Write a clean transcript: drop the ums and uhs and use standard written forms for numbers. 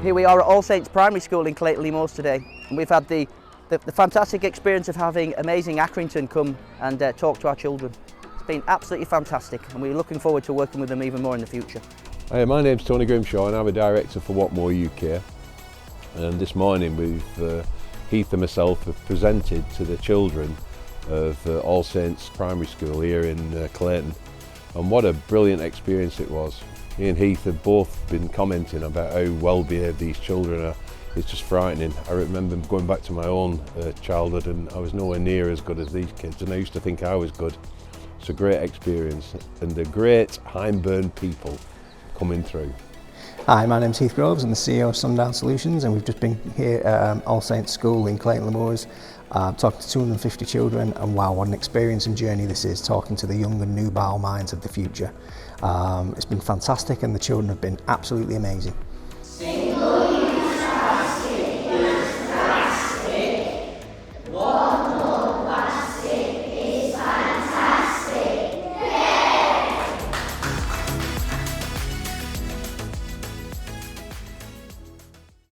Here we are at All Saints Primary School in Clayton le Moors today, and we've had the fantastic experience of having amazing Accrington come and talk to our children. It's been absolutely fantastic, and we're looking forward to working with them even more in the future. Hi, my name's Tony Grimshaw and I'm a director for Whatmore UK. And this morning Heath and myself have presented to the children of All Saints Primary School here in Clayton. And what a brilliant experience it was. Me and Heath have both been commenting about how well behaved these children are. It's just frightening. I remember going back to my own childhood and I was nowhere near as good as these kids, and I used to think I was good. It's a great experience and the great Hyndburn people coming through. Hi, my name's Heath Groves. I'm the CEO of Sundown Solutions, and we've just been here at All Saints School in Clayton le Moors, talking to 250 children, and wow, what an experience and journey this is, talking to the young and nubile minds of the future. It's been fantastic and the children have been absolutely amazing.